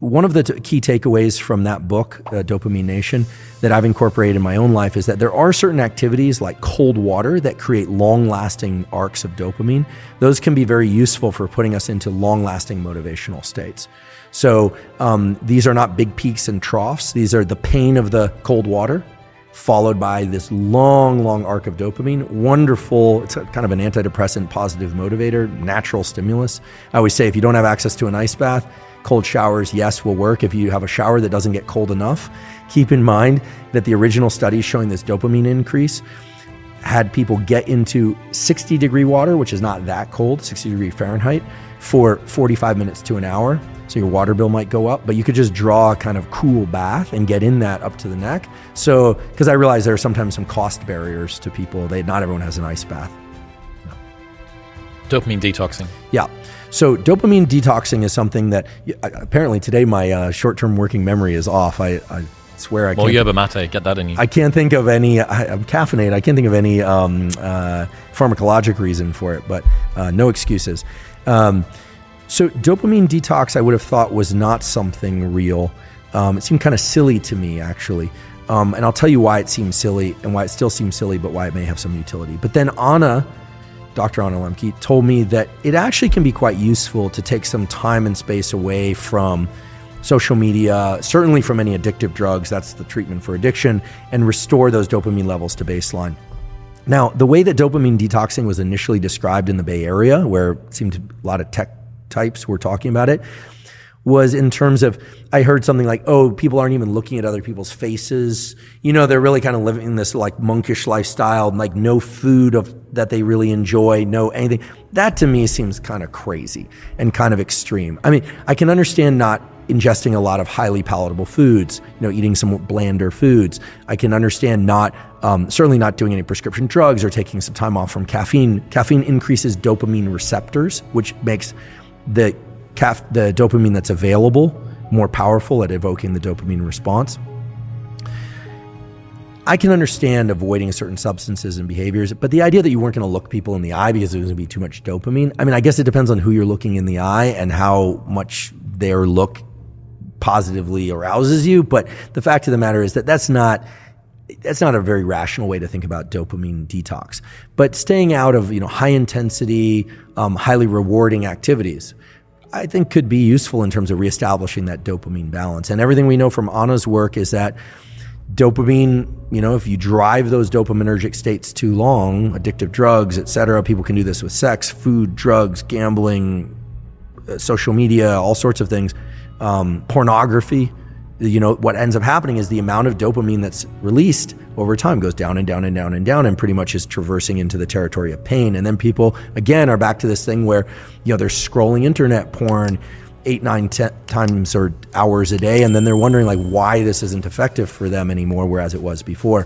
one of the key takeaways from that book, Dopamine Nation, that I've incorporated in my own life is that there are certain activities like cold water that create long-lasting arcs of dopamine. Those can be very useful for putting us into long-lasting motivational states. So these are not big peaks and troughs. These are the pain of the cold water followed by this long, long arc of dopamine. Wonderful. It's kind of an antidepressant, positive motivator, natural stimulus. I always say if you don't have access to an ice bath, cold showers, yes, will work. If you have a shower that doesn't get cold enough, keep in mind that the original studies showing this dopamine increase had people get into 60-degree water, which is not that cold, 60-degree Fahrenheit, for 45 minutes to an hour. So your water bill might go up, but you could just draw a kind of cool bath and get in that up to the neck. So, because I realize there are sometimes some cost barriers to people. Not everyone has an ice bath. No. Dopamine detoxing. Yeah. So dopamine detoxing is something that apparently today my short-term working memory is off. I swear I can't. Well, yerba mate, get that in you. I can't think of any, I'm caffeinated, I can't think of any pharmacologic reason for it, but no excuses. So dopamine detox, I would have thought was not something real. It seemed kind of silly to me, actually. And I'll tell you why it seems silly and why it still seems silly, but why it may have some utility. But then Dr. Anna Lembke told me that it actually can be quite useful to take some time and space away from social media, certainly from any addictive drugs, that's the treatment for addiction, and restore those dopamine levels to baseline. Now, the way that dopamine detoxing was initially described in the Bay Area, where it seemed a lot of tech types were talking about it, was in terms of, I heard something like, oh, people aren't even looking at other people's faces. They're really kind of living this like monkish lifestyle, like no food that they really enjoy, no anything. That to me seems kind of crazy and kind of extreme. I mean, I can understand not ingesting a lot of highly palatable foods, eating some blander foods. I can understand certainly not doing any prescription drugs or taking some time off from caffeine. Caffeine increases dopamine receptors, which makes the dopamine that's available more powerful at evoking the dopamine response. I can understand avoiding certain substances and behaviors, but the idea that you weren't going to look people in the eye because it was going to be too much dopamine, I mean, I guess it depends on who you're looking in the eye and how much their look positively arouses you. But the fact of the matter is that that's not a very rational way to think about dopamine detox. But staying out of high intensity, highly rewarding activities, I think could be useful in terms of reestablishing that dopamine balance. And everything we know from Anna's work is that dopamine, if you drive those dopaminergic states too long, addictive drugs, et cetera, people can do this with sex, food, drugs, gambling, social media, all sorts of things, pornography. What ends up happening is the amount of dopamine that's released over time goes down and down and down and down and pretty much is traversing into the territory of pain. And then people, again, are back to this thing where, they're scrolling internet porn 8, 9, 10 times or hours a day. And then they're wondering why this isn't effective for them anymore, whereas it was before.